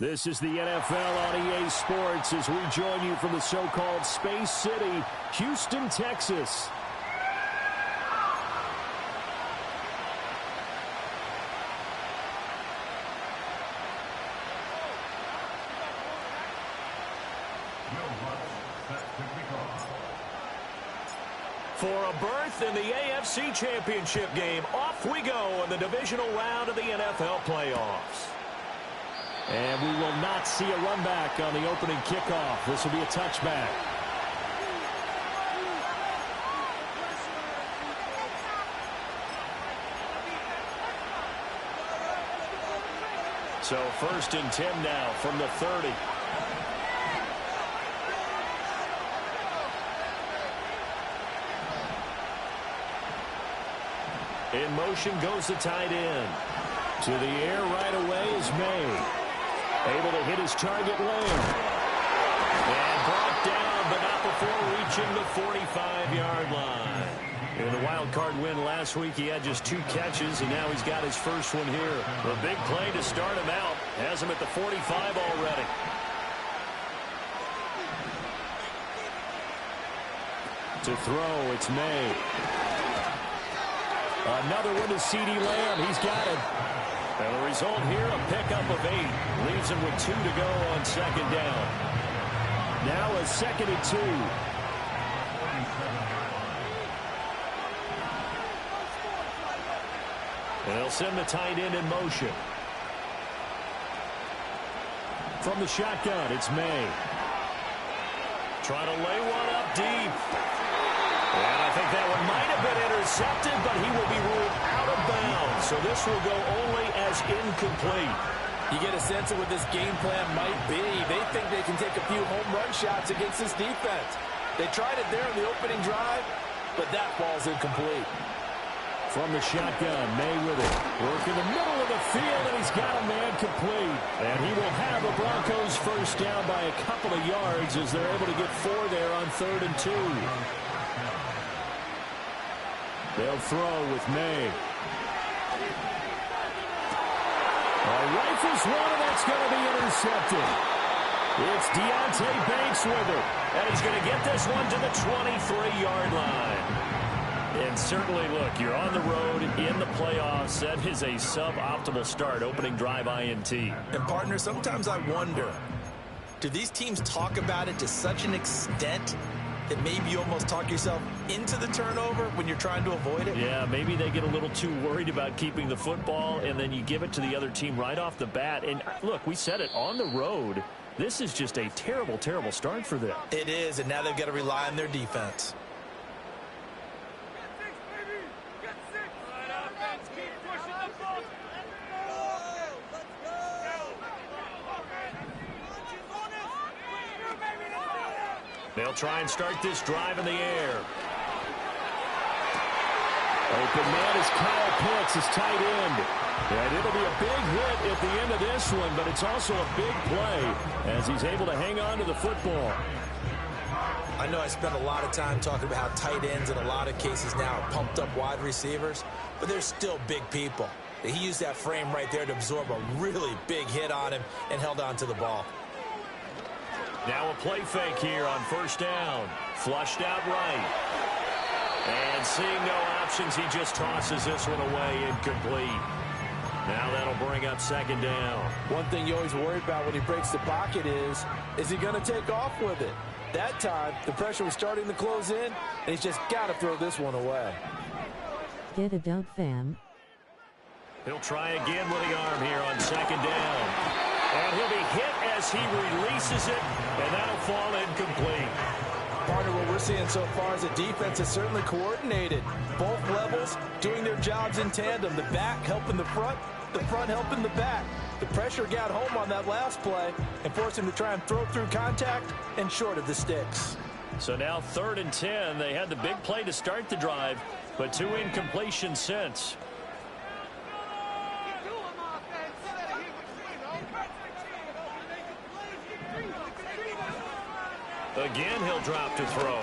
This is the NFL on EA Sports as we join you from the so-called Space City, Houston, Texas. For a berth in the AFC Championship game, off we go in the divisional round of the NFL playoffs. And we will not see a run back on the opening kickoff. This will be a touchback. So 1st and 10 now from the 30. In motion goes the tight end. To the air right away is May. Able to hit his target Lamb. And brought down, but not before reaching the 45-yard line. In the wild card win last week, he had just 2 catches, and now he's got his first one here. A big play to start him out. Has him at the 45 already. To throw, it's May. Another one to C.D. Lamb. He's got it. And the result here, a pickup of 8. Leaves him with 2 to go on 2nd down. Now a 2nd and 2. And they'll send the tight end in motion. From the shotgun, it's May. Trying to lay one up deep. And I think that one might have been intercepted, but he will be ruled out of bounds. So this will go only as incomplete. You get a sense of what this game plan might be. They think they can take a few home run shots against this defense. They tried it there in the opening drive, but that ball's incomplete. From the shotgun, May with it. Work in the middle of the field, and he's got a man complete. And he will have the Broncos first down by a couple of yards as they're able to get 4 there on 3rd and 2. They'll throw with May. Rifles one, and that's going to be intercepted. It's Deontay Banks with it. And he's going to get this one to the 23-yard line. And certainly, look, you're on the road in the playoffs. That is a suboptimal start, opening drive INT. And, partner, sometimes I wonder, do these teams talk about it to such an extent that maybe you almost talk yourself into the turnover when you're trying to avoid it? Yeah, maybe they get a little too worried about keeping the football, and then you give it to the other team right off the bat. And, look, we said it, on the road, this is just a terrible, terrible start for them. It is, and now they've got to rely on their defense. They'll try and start this drive in the air. Open man is Kyle Pitts, his tight end. And it'll be a big hit at the end of this one, but it's also a big play as he's able to hang on to the football. I know I spent a lot of time talking about how tight ends in a lot of cases now are pumped up wide receivers, but they're still big people. He used that frame right there to absorb a really big hit on him and held on to the ball. Now a play fake here on 1st down. Flushed out right. And seeing no options, he just tosses this one away, incomplete. Now that'll bring up 2nd down. One thing you always worry about when he breaks the pocket is he going to take off with it? That time, the pressure was starting to close in, and he's just got to throw this one away. Get a dub, fam. He'll try again with the arm here on 2nd down. And he'll be hit as he releases it, and that'll fall incomplete. Partner, what we're seeing so far is the defense is certainly coordinated. Both levels doing their jobs in tandem. The back helping the front helping the back. The pressure got home on that last play and forced him to try and throw through contact and short of the sticks. So now 3rd and 10. They had the big play to start the drive, but 2 incompletions since. Again, he'll drop to throw.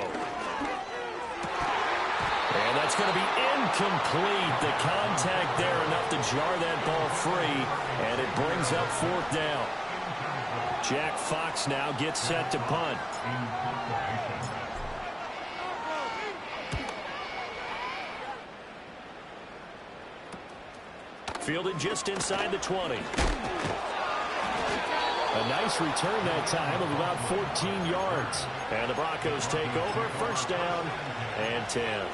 And that's going to be incomplete. The contact there enough to jar that ball free, and it brings up 4th down. Jack Fox now gets set to punt. Fielded just inside the 20. A nice return that time of about 14 yards. And the Broncos take over, first down and 10.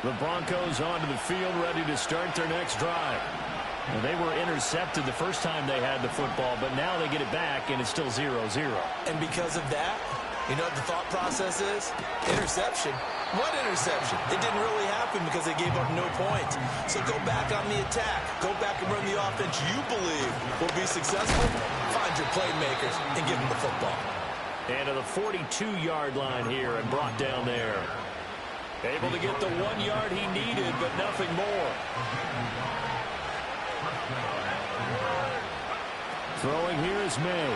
The Broncos onto the field, ready to start their next drive. And they were intercepted the first time they had the football, but now they get it back, and it's still 0-0. And because of that, you know what the thought process is? Interception. What interception? It didn't really happen because they gave up no points. So go back on the attack. Go back and run the offense you believe will be successful. Find your playmakers and give them the football. And to the 42-yard line here and brought down there. Able to get the 1 yard he needed, but nothing more. Throwing here is May.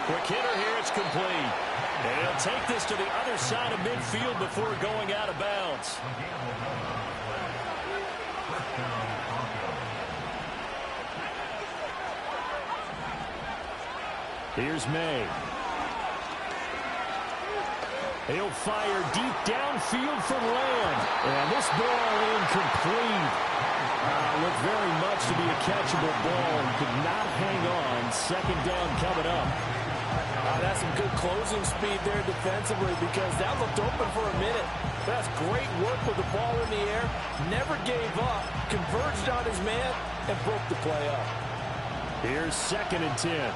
Quick hitter here, it's complete. And he'll take this to the other side of midfield before going out of bounds. Here's May. He'll fire deep downfield for Lamb. And this ball incomplete. Looked very much to be a catchable ball. Could not hang on. Second down coming up. That's some good closing speed there defensively because that looked open for a minute. That's great work with the ball in the air. Never gave up. Converged on his man and broke the play up. Here's 2nd and 10.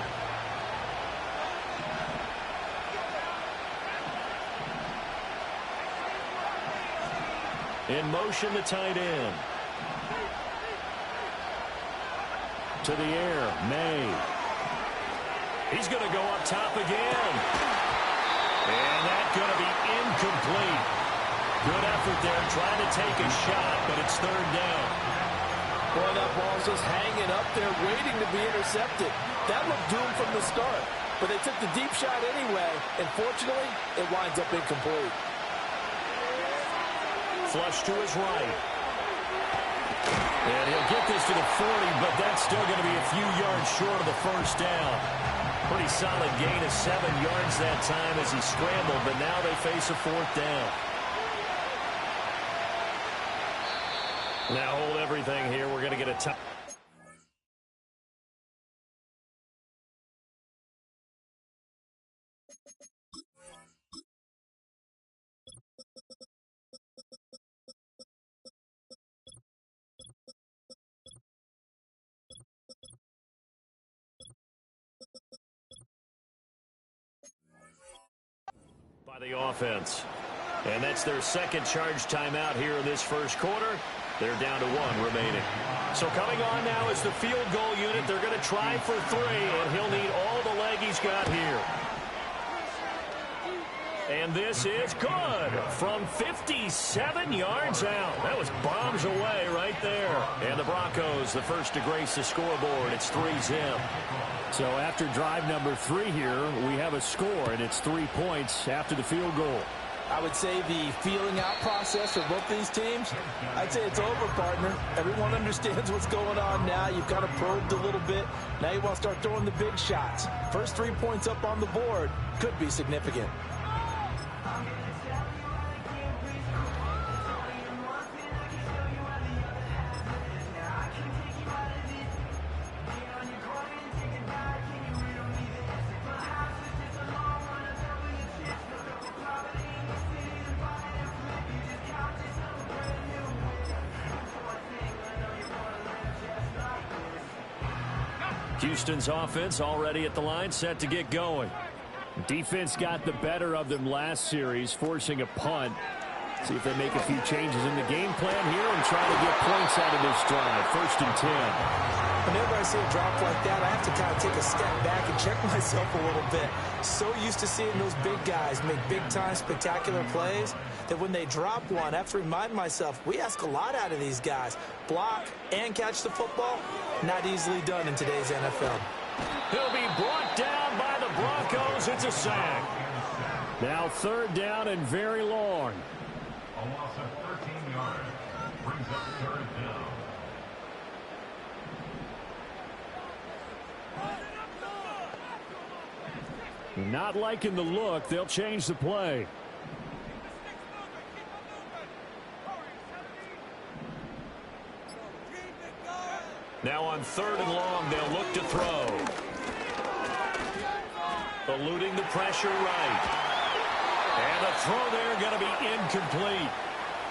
In motion, the tight end. To the air, May. He's going to go up top again. And that's going to be incomplete. Good effort there, trying to take a shot, but it's 3rd down. Boy, that ball's just hanging up there, waiting to be intercepted. That looked doomed from the start, but they took the deep shot anyway, and fortunately, it winds up incomplete. Flush to his right. And he'll get this to the 40, but that's still going to be a few yards short of the first down. Pretty solid gain of 7 yards that time as he scrambled, but now they face a 4th down. Now hold everything here. We're going to get a time. By the offense. And that's their second charge timeout here in this first quarter. They're down to 1 remaining. So coming on now is the field goal unit. They're going to try for 3, and he'll need all the leg he's got here. And this is good from 57 yards out. That was bombs away right there. And the Broncos, the first to grace the scoreboard. It's 3-0. So after drive number 3 here, we have a score, and it's 3 points after the field goal. I would say the feeling out process for both these teams, I'd say it's over, partner. Everyone understands what's going on now. You've kind of probed a little bit. Now you want to start throwing the big shots. First 3 points up on the board could be significant. Houston's offense already at the line, set to get going. Defense got the better of them last series, forcing a punt. See if they make a few changes in the game plan here and try to get points out of this drive. 1st and 10. Whenever I see a drop like that, I have to kind of take a step back and check myself a little bit. So used to seeing those big guys make big-time spectacular plays that when they drop one, I have to remind myself, we ask a lot out of these guys. Block and catch the football, not easily done in today's NFL. He'll be brought down by the Broncos. It's a sack. Now 3rd down and very long. A loss of 13 yards. Not liking the look. They'll change the play. Now on 3rd and long, they'll look to throw. Eluding the pressure right. And the throw there going to be incomplete.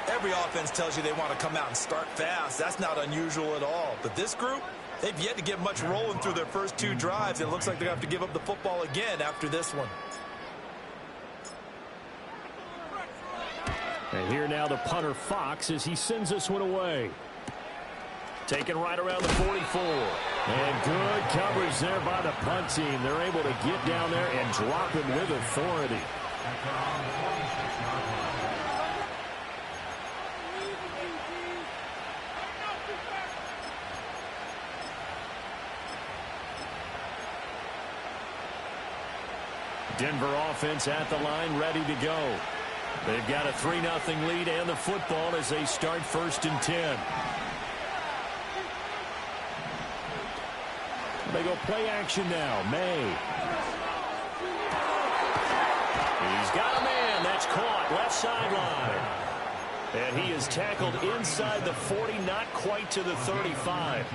Every offense tells you they want to come out and start fast. That's not unusual at all. But this group, they've yet to get much rolling through their first 2 drives. It looks like they're going to have to give up the football again after this one. And here now the punter Fox as he sends this one away. Taken right around the 44. And good coverage there by the punt team. They're able to get down there and drop him with authority. Denver offense at the line, ready to go. They've got a 3-0 lead and the football as they start 1st and 10. They go play action now. May. He's got a man. That's caught. Left sideline. And he is tackled inside the 40, not quite to the 35.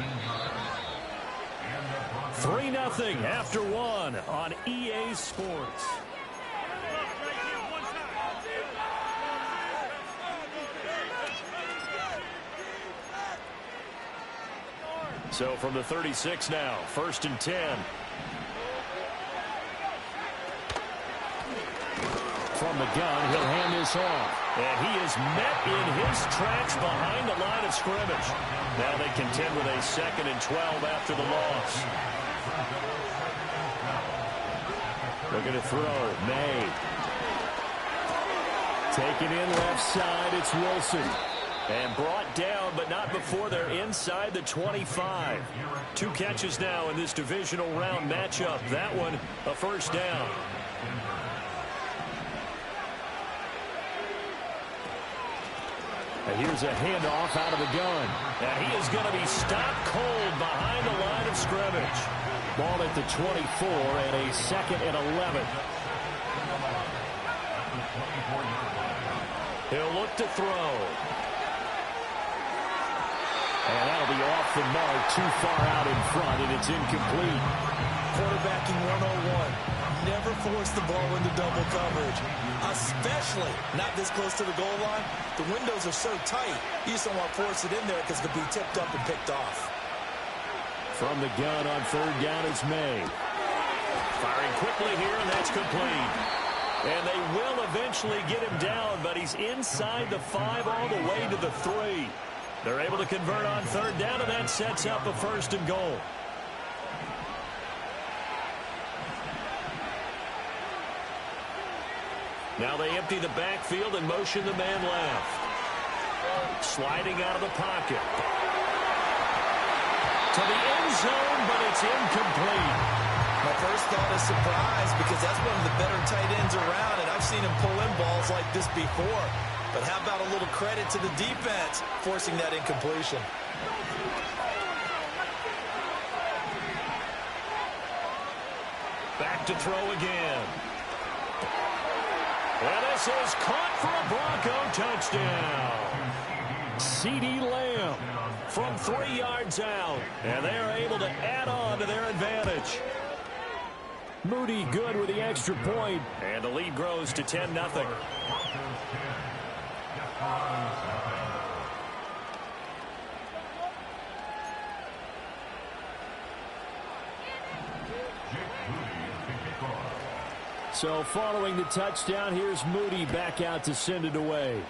3-0 after 1 on EA Sports. So from the 36 now, 1st and 10. From the gun, he'll hand this off. And he is met in his tracks behind the line of scrimmage. Now they contend with a 2nd and 12 after the loss. Looking to throw. May. Taken in left side. It's Wilson. And brought down, but not before they're inside the 25. 2 catches now in this divisional round matchup. That one, a 1st down. And here's a handoff out of the gun. And he is going to be stopped cold behind the line of scrimmage. Ball at the 24 and a 2nd and 11. He'll look to throw. And that'll be off the mark, too far out in front, and it's incomplete. Quarterbacking 101. Never force the ball into double coverage, especially not this close to the goal line. The windows are so tight, you just don't want to force it in there because it could be tipped up and picked off. From the gun on 3rd down is May. Firing quickly here, and that's complete. And they will eventually get him down, but he's inside the 5 all the way to the 3. They're able to convert on 3rd down, and that sets up a 1st and goal. Now they empty the backfield and motion the man left. Sliding out of the pocket. To the end zone, but it's incomplete. My first thought is surprise because that's one of the better tight ends around, and I've seen him pull in balls like this before. But how about a little credit to the defense forcing that incompletion? Back to throw again. And this is caught for a Bronco touchdown. CeeDee Lamb from 3 yards out. And they are able to add on to their advantage. Moody good with the extra point. And the lead grows to 10-0. So following the touchdown, here's Moody back out to send it away.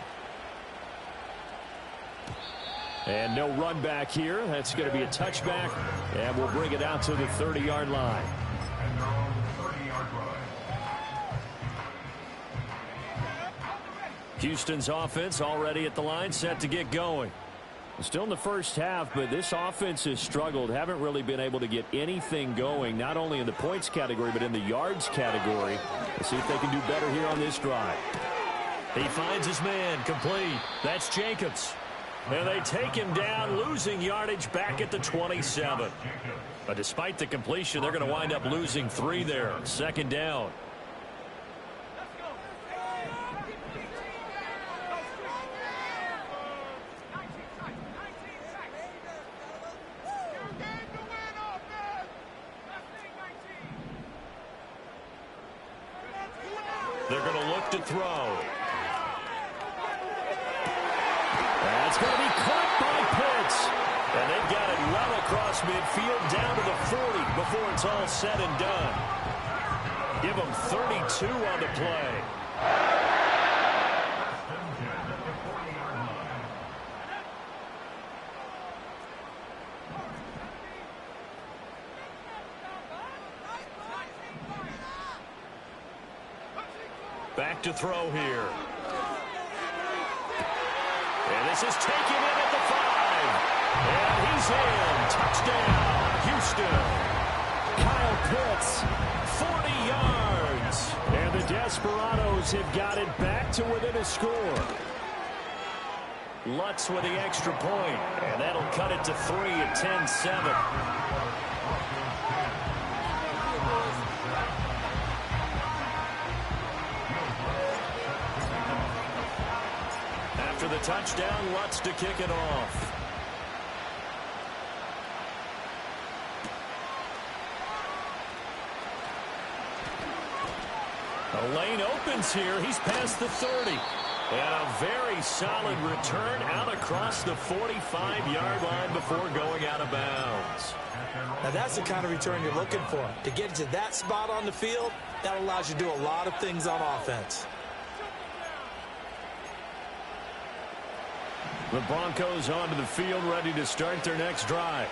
And no run back here. That's going to be a touchback, and we'll bring it out to the 30-yard line. Houston's offense already at the line, set to get going. Still in the first half, but this offense has struggled. Haven't really been able to get anything going, not only in the points category, but in the yards category. Let's see if they can do better here on this drive. He finds his man, complete. That's Jacobs. And they take him down, losing yardage back at the 27. But despite the completion, they're going to wind up losing 3 there. Second down. They're going to look to throw. That's going to be caught by Pitts. And they've got it well across midfield down to the 40 before it's all said and done. Give them 32 on the play. Back to throw here. And this is taken in at the 5. And he's in. Touchdown, Houston. Kyle Pitts, 40 yards. And the Desperados have got it back to within a score. Lutz with the extra point. And that'll cut it to 3 at 10-7. After the touchdown, Lutz to kick it off. A lane opens here. He's past the 30. And a very solid return out across the 45-yard line before going out of bounds. Now that's the kind of return you're looking for. To get to that spot on the field, that allows you to do a lot of things on offense. The Broncos onto the field, ready to start their next drive.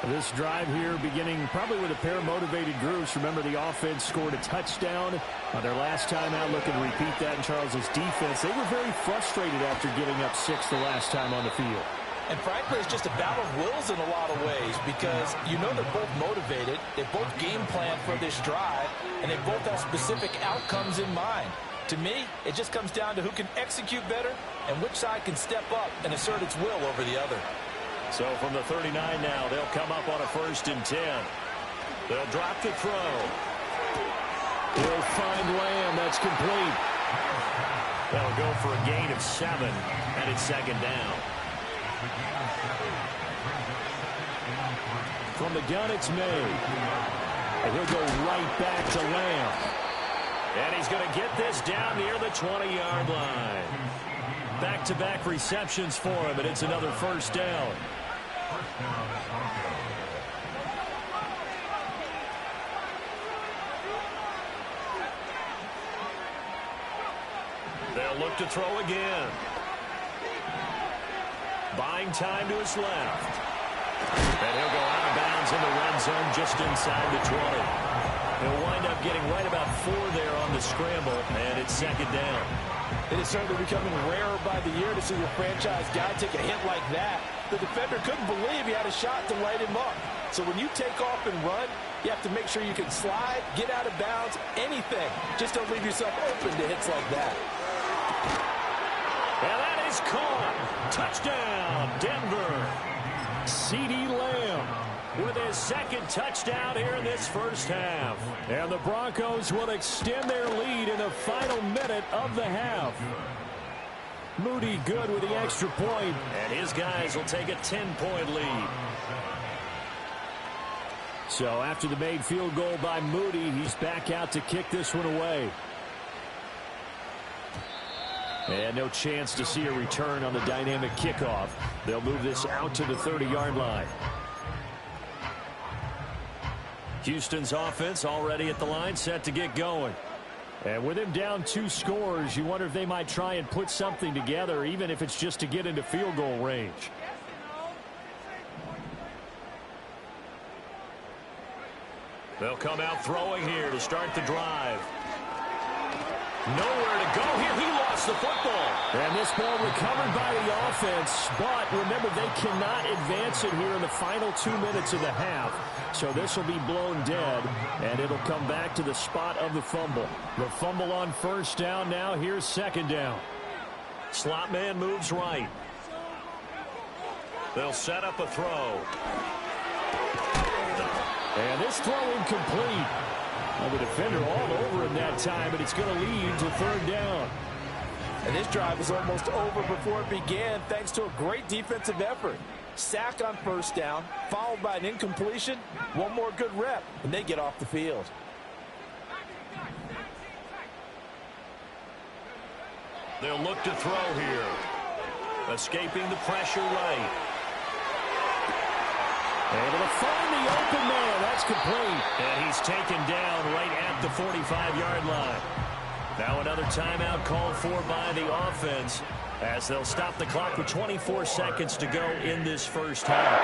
This drive here beginning probably with a pair of motivated groups. Remember, the offense scored a touchdown on their last time out. Looking to repeat that in Charles's defense. They were very frustrated after giving up 6 the last time on the field. And frankly, it's just a battle of wills in a lot of ways because you know they're both motivated. They both game plan for this drive, and they both have specific outcomes in mind. To me, it just comes down to who can execute better and which side can step up and assert its will over the other. So from the 39 now, they'll come up on a 1st and 10. They'll drop to throw. He'll find Lamb. That's complete. They'll go for a gain of 7, and it's 2nd down. From the gun, it's May. And he'll go right back to Lamb. And he's going to get this down near the 20-yard line. Back-to-back receptions for him, and it's another 1st down. They'll look to throw again. Buying time to his left. And he'll go out of bounds in the red zone just inside the 20. He'll wind up getting right about 4 there on the scramble, and it's 2nd down. It is certainly becoming rarer by the year to see your franchise guy take a hit like that. The defender couldn't believe he had a shot to light him up. So when you take off and run, you have to make sure you can slide, get out of bounds, anything. Just don't leave yourself open to hits like that. And that is caught. Touchdown, Denver. CeeDee Lamb with his 2nd touchdown here in this 1st half. And the Broncos will extend their lead in the final minute of the half. Moody good with the extra point, and his guys will take a 10-point lead. So after the made field goal by Moody, he's back out to kick this one away. And no chance to see a return on the dynamic kickoff. They'll move this out to the 30-yard line. Houston's offense already at the line, set to get going. And with him down 2 scores, you wonder if they might try and put something together, even if it's just to get into field goal range. They'll come out throwing here to start the drive. Nowhere to go here. He lost the football. And this ball recovered by the offense. But remember, they cannot advance it here in the final 2 minutes of the half. So this will be blown dead, and it'll come back to the spot of the fumble. The fumble on 1st down now. Here's 2nd down. Slot man moves right. They'll set up a throw. And this throw incomplete. Well, the defender all over him that time, and it's going to lead to third down. And this drive is almost over before it began thanks to a great defensive effort. Sack on first down, followed by an incompletion. One more good rep, and they get off the field. They'll look to throw here. Escaping the pressure right. Able to find the open man. That's complete. And he's taken down right at the 45-yard line. Now another timeout called for by the offense as they'll stop the clock with 24 seconds to go in this first half.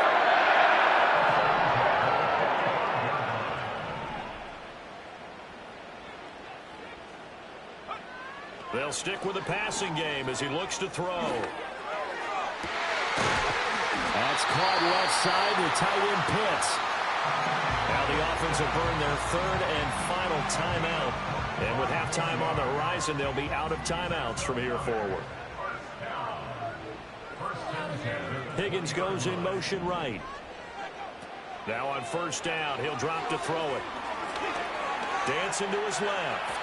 They'll stick with the passing game as he looks to throw. That's caught left side. The tight end Pitts. Now the offense will burn their third and final timeout. And with halftime on the horizon, they'll be out of timeouts from here forward. Higgins goes in motion right. Now on first down, he'll drop to throw it. Dancing to his left.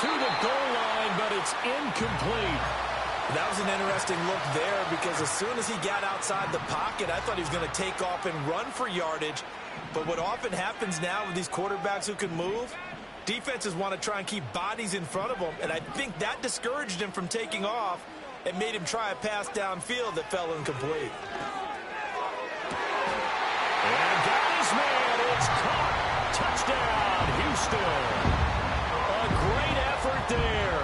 To the goal line, but it's incomplete. That was an interesting look there because as soon as he got outside the pocket, I thought he was going to take off and run for yardage. But what often happens now with these quarterbacks who can move, defenses want to try and keep bodies in front of them, and I think that discouraged him from taking off and made him try a pass downfield that fell incomplete. And got his man. It's caught. Touchdown, Houston. A great effort there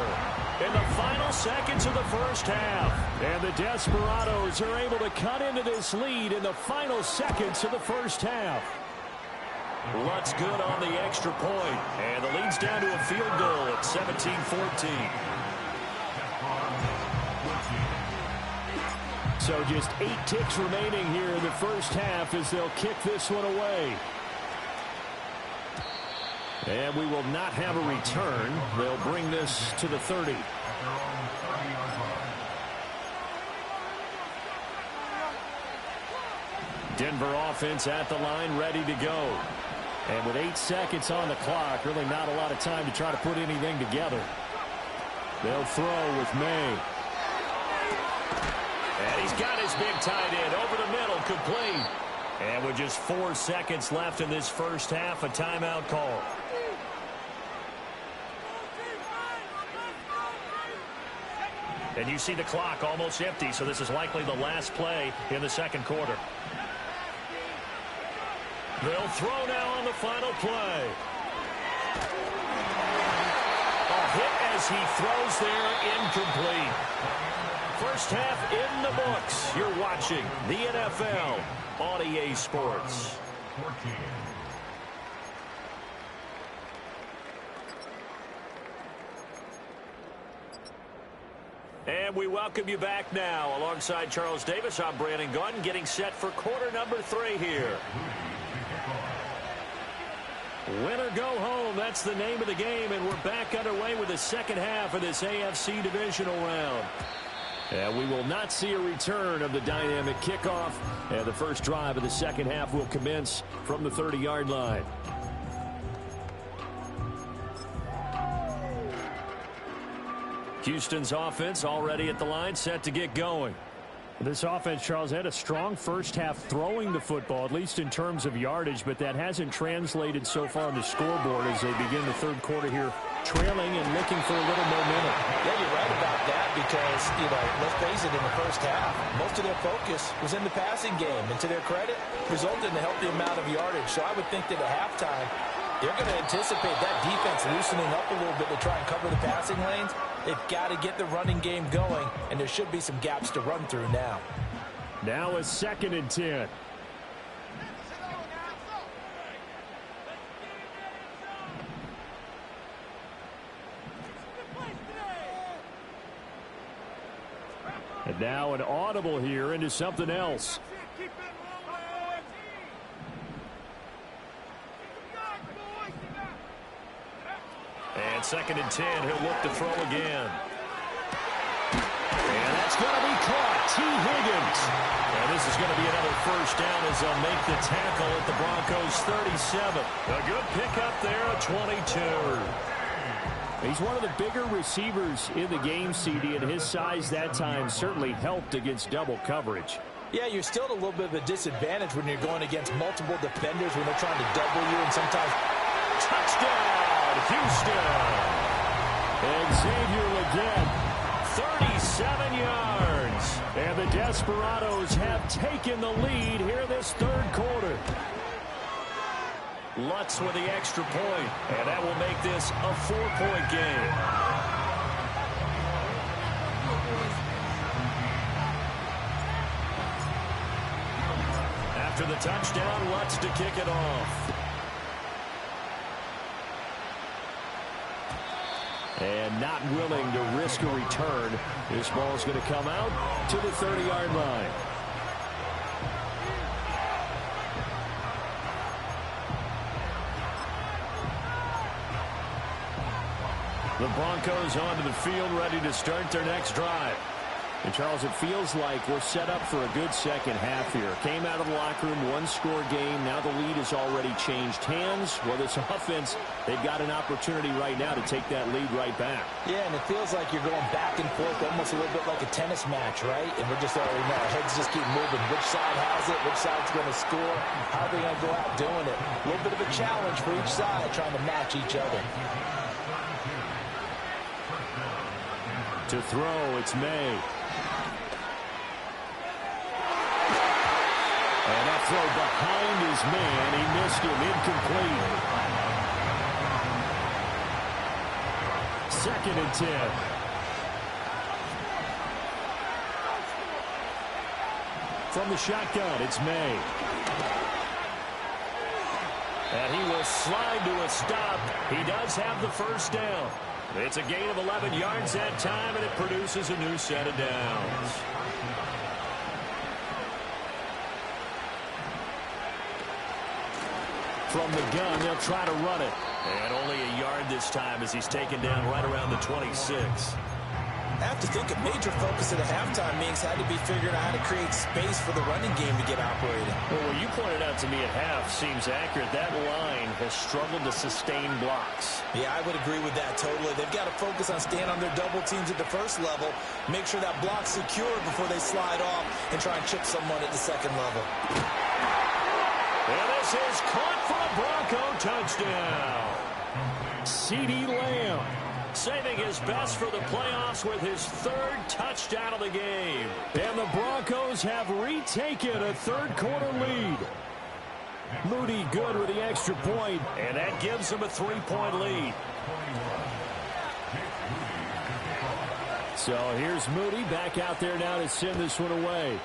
in the final seconds of the first half. And the Desperados are able to cut into this lead in the final seconds of the first half. Lutz good on the extra point, and the lead's down to a field goal at 17-14. So just 8 ticks remaining here in the first half as they'll kick this one away. And we will not have a return. They'll bring this to the 30. Denver offense at the line, ready to go. And with 8 seconds on the clock, really not a lot of time to try to put anything together. They'll throw with May. And he's got his big tight end over the middle, complete. And with just 4 seconds left in this first half, a timeout call. And you see the clock almost empty, so this is likely the last play in the second quarter. They'll throw now on the final play. A hit as he throws there, incomplete. First half in the books. You're watching the NFL on EA Sports. And we welcome you back now. Alongside Charles Davis, I'm Brandon Gaudin, getting set for quarter number 3 here. Win or go home, that's the name of the game, and we're back underway with the second half of this AFC divisional round. And we will not see a return of the dynamic kickoff, and the first drive of the second half will commence from the 30-yard line. Houston's offense already at the line, set to get going. This offense, Charles, had a strong first half throwing the football, at least in terms of yardage, but that hasn't translated so far on the scoreboard as they begin the third quarter here, trailing and looking for a little momentum. Yeah, you're right about that because, let's face it, in the first half, most of their focus was in the passing game, and to their credit, resulted in a healthy amount of yardage. So I would think that at halftime, they're going to anticipate that defense loosening up a little bit to try and cover the passing lanes. They've got to get the running game going, and there should be some gaps to run through now. Now a 2nd and 10. And now an audible here into something else. And 2nd and 10, he'll look to throw again. And that's going to be caught. Higgins. And this is going to be another first down as they'll make the tackle at the Broncos 37. A good pickup there at 22. He's one of the bigger receivers in the game, CD, and his size that time certainly helped against double coverage. Yeah, you're still at a little bit of a disadvantage when you're going against multiple defenders when they're trying to double you, and sometimes touchdown, Houston. Xavier Legette, 37 yards. And the Desperados have taken the lead here this third quarter. Lutz with the extra point, and that will make this a 4-point game. After the touchdown, Lutz to kick it off. And not willing to risk a return. This ball is going to come out to the 30-yard line. The Broncos onto the field, ready to start their next drive. And, Charles, it feels like we're set up for a good second half here. Came out of the locker room, one-score game. Now the lead has already changed hands. Well, this offense, they've got an opportunity right now to take that lead right back. Yeah, and it feels like you're going back and forth, almost a little bit like a tennis match, right? And we're just already know our heads just keep moving. Which side has it? Which side's going to score? How are they going to go out doing it? A little bit of a challenge for each side, trying to match each other. To throw, it's May. And that throw behind his man. He missed him. Incomplete. 2nd and 10. From the shotgun, it's May. And he will slide to a stop. He does have the first down. It's a gain of 11 yards that time, and it produces a new set of downs. From the gun, they'll try to run it. And only a yard this time as he's taken down right around the 26. I have to think a major focus at the halftime means had to be figuring out how to create space for the running game to get operating. Well, what you pointed out to me at half seems accurate. That line has struggled to sustain blocks. Yeah, I would agree with that totally. They've got to focus on staying on their double teams at the first level, make sure that block's secure before they slide off and try and chip someone at the second level. And this is caught for a Bronco touchdown. CeeDee Lamb saving his best for the playoffs with his 3rd touchdown of the game. And the Broncos have retaken a third-quarter lead. Moody good with the extra point. And that gives them a 3-point lead. So here's Moody back out there now to send this one away.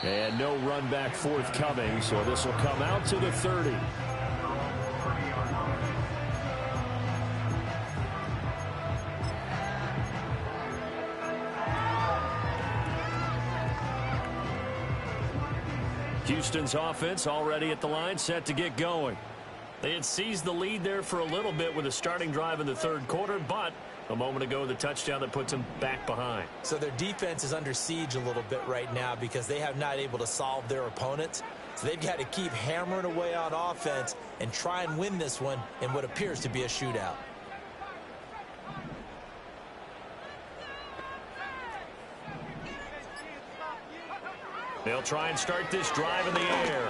And no run back forthcoming, so this will come out to the 30. Houston's offense already at the line, set to get going. They had seized the lead there for a little bit with a starting drive in the third quarter, but a moment ago, the touchdown that puts them back behind. So their defense is under siege a little bit right now because they have not able to solve their opponents. So they've got to keep hammering away on offense and try and win this one in what appears to be a shootout. They'll try and start this drive in the air.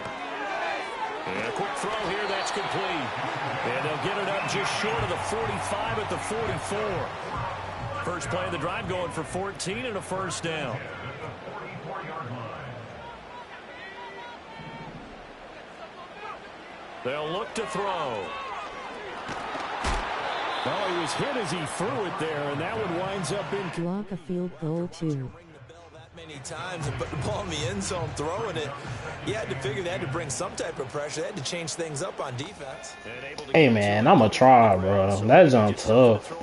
And a quick throw here, that's complete. And they'll get it up just short of the 45 at the 44. First play of the drive going for 14 and a first down. They'll look to throw. Well, he was hit as he threw it there, and that one winds up in block a field goal 2. Many times and put the ball in the end zone throwing it. You had to figure they had to bring some type of pressure. They had to change things up on defense. Hey man, I'm a try, bro. That's on tough.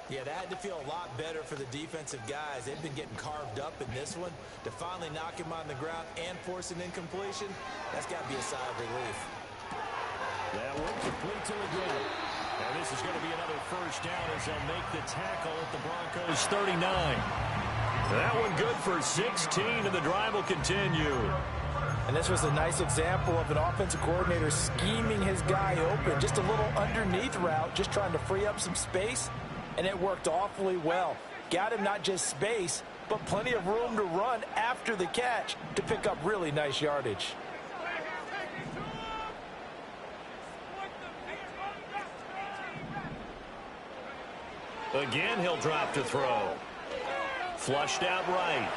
Yeah, that had to feel a lot better for the defensive guys. They've been getting carved up in this one. To finally knock him on the ground and force an incompletion, that's got to be a sigh of relief. That one complete to again. And this is going to be another first down as they'll make the tackle at the Broncos 39. That one good for 16, and the drive will continue. And this was a nice example of an offensive coordinator scheming his guy open. Just a little underneath route, just trying to free up some space, and it worked awfully well. Got him not just space, but plenty of room to run after the catch to pick up really nice yardage. Again, he'll drop to throw. Flushed out right.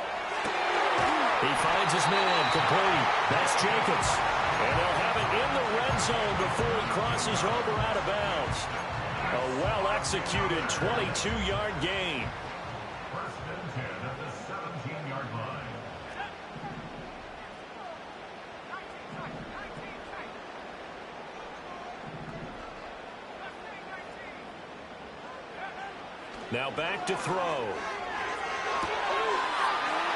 He finds his man complete. That's Jacobs. And they'll have it in the red zone before he crosses over out of bounds. A well-executed 22-yard gain. First and 10 at the 17-yard line. Now back to throw.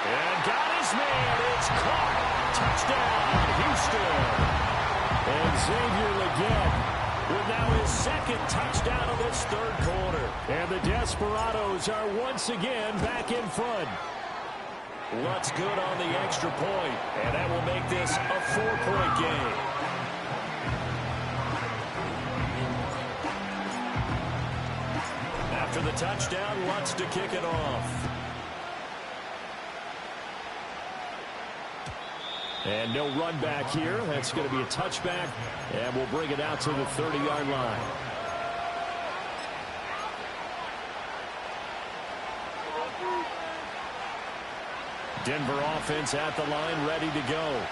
And got his man. It's caught. Touchdown, Houston. And Xavier Legette with now his second touchdown of this third quarter. And the Desperados are once again back in front. What's good on the extra point, and that will make this a 4-point game. After the touchdown, Lutz to kick it off. And no run back here. That's going to be a touchback, and we'll bring it out to the 30-yard line. Denver offense at the line, ready to go.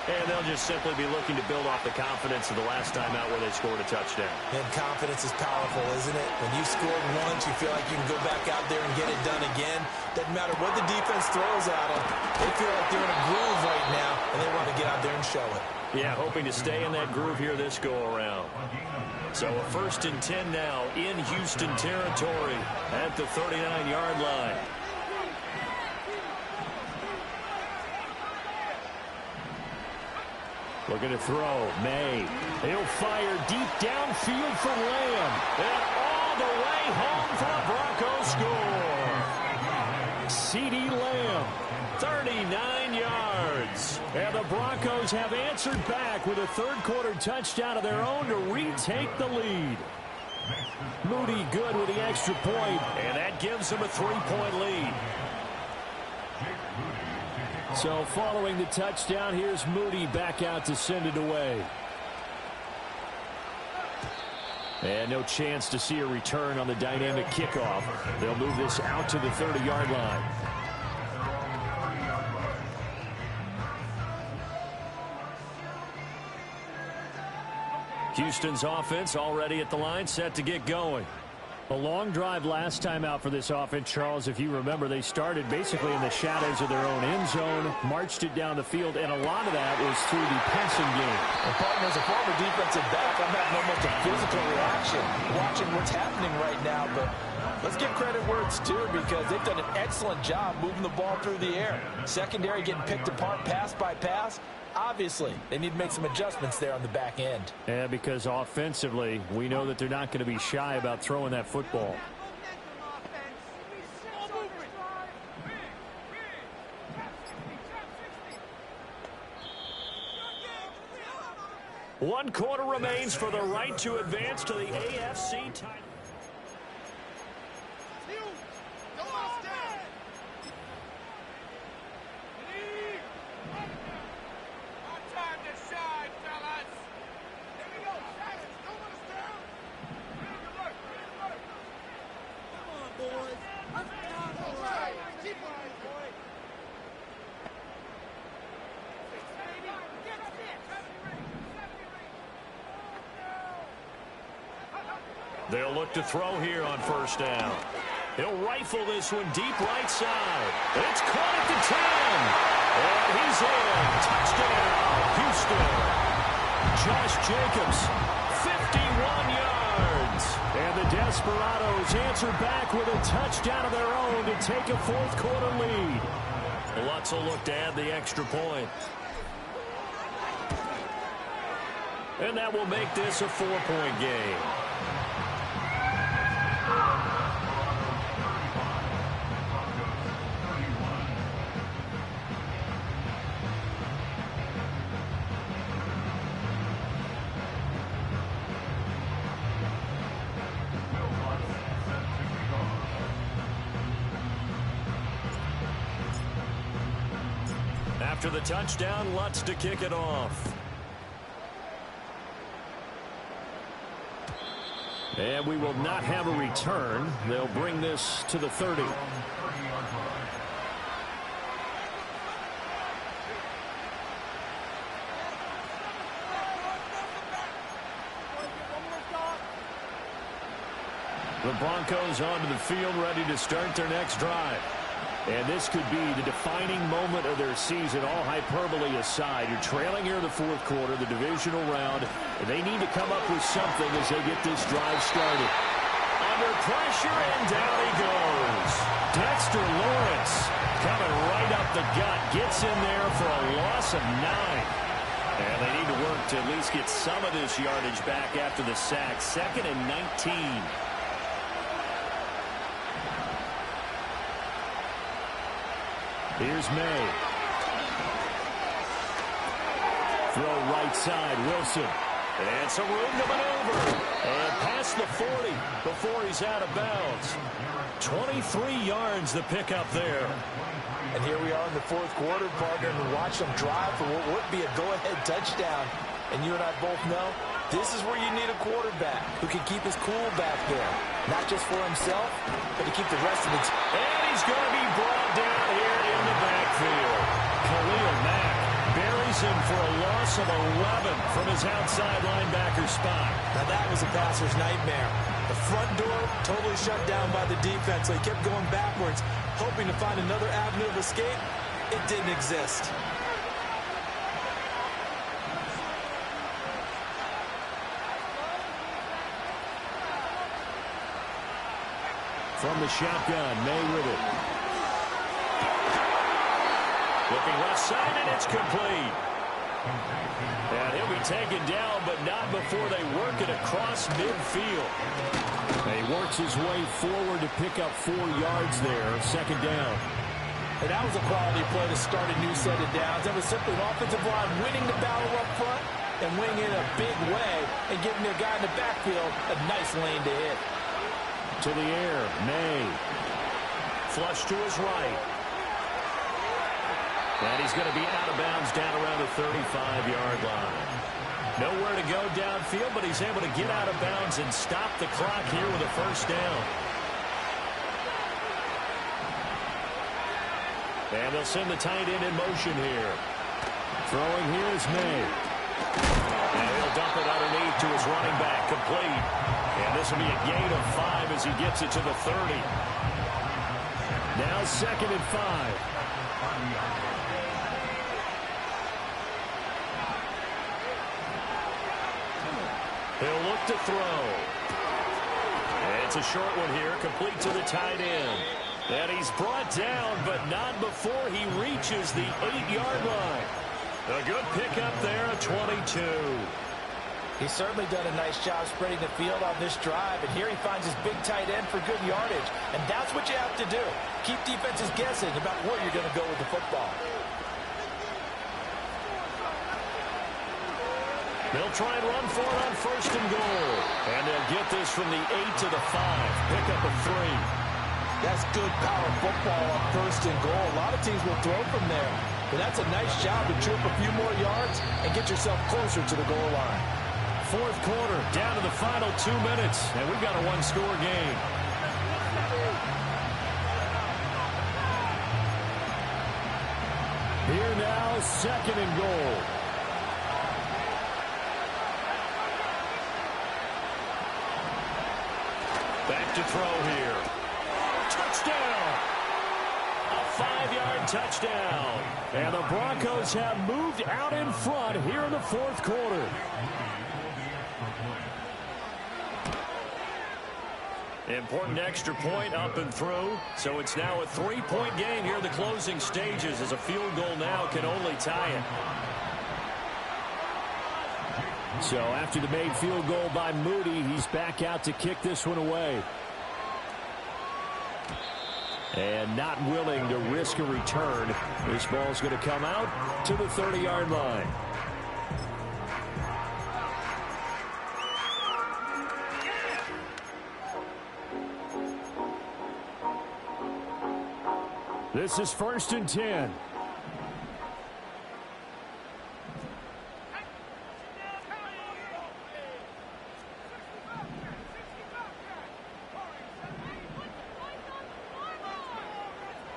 And they'll just simply be looking to build off the confidence of the last time out where they scored a touchdown. And confidence is powerful, isn't it? When you scored once, you feel like you can go back out there and get it done again. Doesn't matter what the defense throws at them. They feel like they're in a groove right now, and they want to get out there and show it. Yeah, hoping to stay in that groove here this go-around. So a 1st and 10 now in Houston territory at the 39-yard line. Looking to throw. May. He'll fire deep downfield for Lamb. And all the way home for a Bronco score. CeeDee Lamb. 39 yards. And the Broncos have answered back with a third-quarter touchdown of their own to retake the lead. Moody good with the extra point, and that gives them a 3-point lead. So following the touchdown, here's Moody back out to send it away. And no chance to see a return on the dynamic kickoff. They'll move this out to the 30-yard line. Houston's offense already at the line, set to get going. A long drive last time out for this offense, Charles. If you remember, they started basically in the shadows of their own end zone, marched it down the field, and a lot of that was through the passing game. And partner, as a former defensive back, I'm having almost a physical reaction watching what's happening right now. But let's give credit where it's due, because they've done an excellent job moving the ball through the air. Secondary getting picked apart pass by pass. Obviously, they need to make some adjustments there on the back end. Yeah, because offensively, we know that they're not going to be shy about throwing that football. One quarter remains for the right to advance to the AFC title. They'll look to throw here on first down. He'll rifle this one deep right side. It's caught at the 10. And he's in. Touchdown, Houston. Josh Jacobs, 51 yards. And the Desperados answer back with a touchdown of their own to take a fourth-quarter lead. Lutz will look to add the extra point. And that will make this a 4-point game. After the touchdown, Lutz to kick it off. And we will not have a return. They'll bring this to the 30. The Broncos onto the field, ready to start their next drive. And this could be the defining moment of their season, all hyperbole aside. You're trailing here in the fourth quarter, the divisional round, and they need to come up with something as they get this drive started. Under pressure, and down he goes. Dexter Lawrence coming right up the gut, gets in there for a loss of 9. And they need to work to at least get some of this yardage back after the sack. 2nd and 19. Here's May. Throw right side, Wilson. And some room to maneuver. And past the 40 before he's out of bounds. 23 yards the pickup there. And here we are in the fourth quarter, partner, and watch them drive for what would be a go-ahead touchdown. And you and I both know this is where you need a quarterback who can keep his cool back there. Not just for himself, but to keep the rest of the team. And he's going to be brought down here in the backfield. Khalil Mack buries him for a loss of 11 from his outside linebacker spot. Now that was a passer's nightmare. The front door totally shut down by the defense, so he kept going backwards, hoping to find another avenue of escape. It didn't exist. From the shotgun, May with it. Looking left side, and it's complete. And he'll be taken down, but not before they work it across midfield. He works his way forward to pick up 4 yards there. 2nd down. And that was a quality play to start a new set of downs. That was simply an offensive line winning the battle up front and winning in a big way and giving their guy in the backfield a nice lane to hit. To the air, May. Flush to his right. And he's going to be out of bounds down around the 35-yard line. Nowhere to go downfield, but he's able to get out of bounds and stop the clock here with a 1st down. And they'll send the tight end in motion here. Throwing here is May. And he'll dump it underneath to his running back, complete. And this will be a gain of 5 as he gets it to the 30. Now 2nd and 5. He'll look to throw. And it's a short one here, complete to the tight end. And he's brought down, but not before he reaches the 8-yard line. A good pickup there at 22. He's certainly done a nice job spreading the field on this drive, and here he finds his big tight end for good yardage. And that's what you have to do. Keep defenses guessing about where you're going to go with the football. They'll try and run for it on 1st and goal. And they'll get this from the 8 to the 5. Pick up a 3. That's good power football on 1st and goal. A lot of teams will throw from there. But that's a nice job to trip a few more yards and get yourself closer to the goal line. 4th quarter, down to the final 2 minutes. And we've got a 1-score game. Here now, 2nd and goal. Back to throw here. Touchdown! A 5-yard touchdown. And the Broncos have moved out in front here in the 4th quarter. Important extra point up and through. So it's now a 3-point game here in the closing stages as a field goal now can only tie it. So after the made field goal by Moody, he's back out to kick this one away. And not willing to risk a return. This ball's going to come out to the 30-yard line. This is 1st and 10.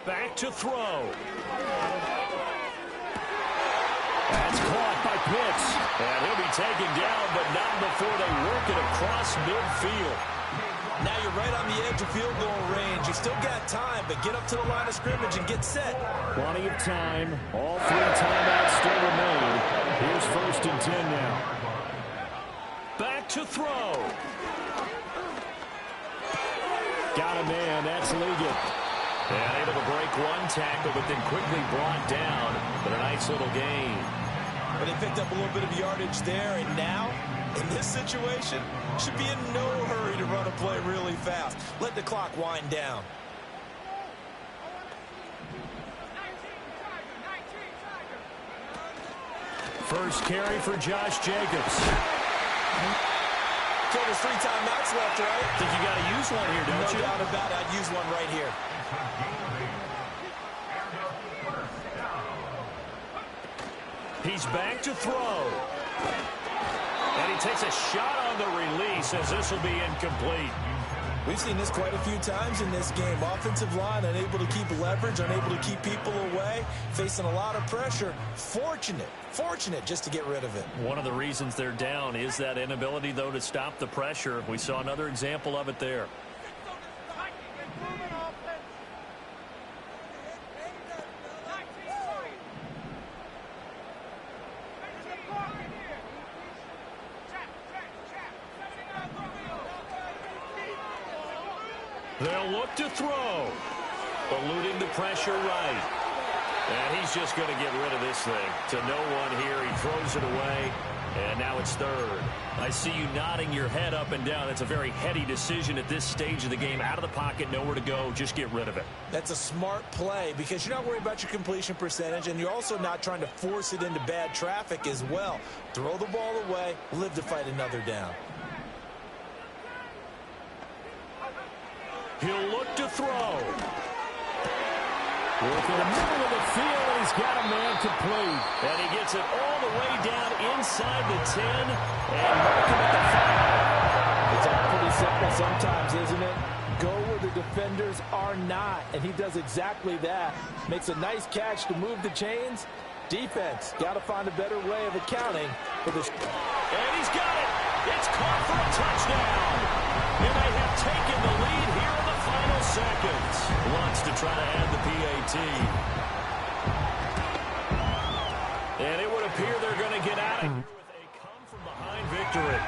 Back to throw. That's caught by Pitts. And he'll be taken down, but not before they work it across midfield. Now you're right on the edge of field goal range. You still got time, but get up to the line of scrimmage and get set. Plenty of time. All 3 timeouts still remain. Here's 1st and 10 now. Back to throw. Got a man. That's Ligon. And able to break one tackle, but then quickly brought down. But a nice little gain. But they picked up a little bit of yardage there, and now, in this situation, should be in no hurry to run a play really fast. Let the clock wind down. First carry for Josh Jacobs. So there's 3 timeouts left, right? Think you got to use one here, don't you? No doubt about it. I'd use one right here. He's back to throw. And he takes a shot on the release as this will be incomplete. We've seen this quite a few times in this game. Offensive line unable to keep leverage, unable to keep people away, facing a lot of pressure. Fortunate just to get rid of it. One of the reasons they're down is that inability, though, to stop the pressure. We saw another example of it there. They'll look to throw. Eluding the pressure right. And he's just going to get rid of this thing. To no one here. He throws it away. And now it's 3rd. I see you nodding your head up and down. It's a very heady decision at this stage of the game. Out of the pocket, nowhere to go. Just get rid of it. That's a smart play because you're not worried about your completion percentage, and you're also not trying to force it into bad traffic as well. Throw the ball away. Live to fight another down. He'll look to throw. Work in the middle of the field, and he's got a man complete. And he gets it all the way down inside the 10 and marking at the 5. It's all pretty simple sometimes, isn't it? Go where the defenders are not, and he does exactly that. Makes a nice catch to move the chains. Defense, got to find a better way of accounting for this. And he's got it. It's caught for a touchdown. And they have taken the lead here in the final seconds. Wants to try to add the PAT. And it would appear they're going to get out of here with a come-from-behind victory.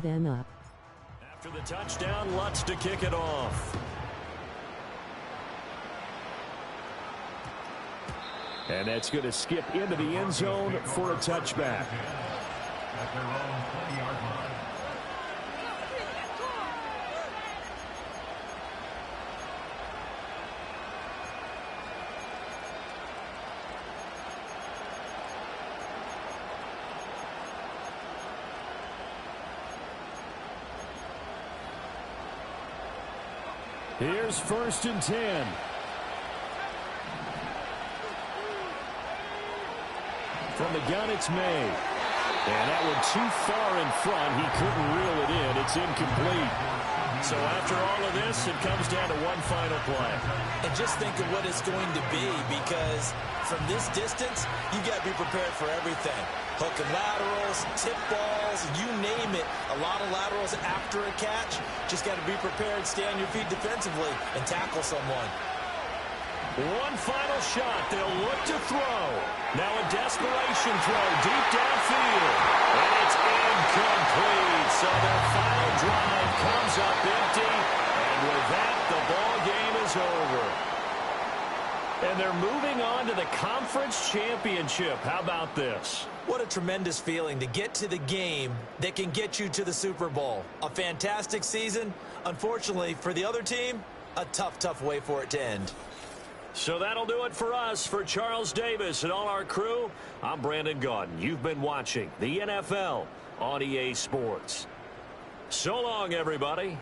End up. After the touchdown, Lutz to kick it off. And that's going to skip into the end zone for a touchback. At their own 20-yard line. Here's 1st and 10. From the gun, it's May. And that one too far in front. He couldn't reel it in. It's incomplete. So after all of this, it comes down to one final play. And just think of what it's going to be, because from this distance, you got to be prepared for everything. Hook and laterals, tip balls, you name it. A lot of laterals after a catch. Just got to be prepared, stay on your feet defensively, and tackle someone. One final shot. They'll look to throw. Now a desperation throw deep downfield. And it's incomplete. So their final drive comes up empty. And with that, the ball game is over. And they're moving on to the conference championship. How about this? What a tremendous feeling to get to the game that can get you to the Super Bowl. A fantastic season. Unfortunately, for the other team, a tough way for it to end. So that'll do it for us. For Charles Davis and all our crew, I'm Brandon Gaudin. You've been watching the NFL on EA Sports. So long, everybody.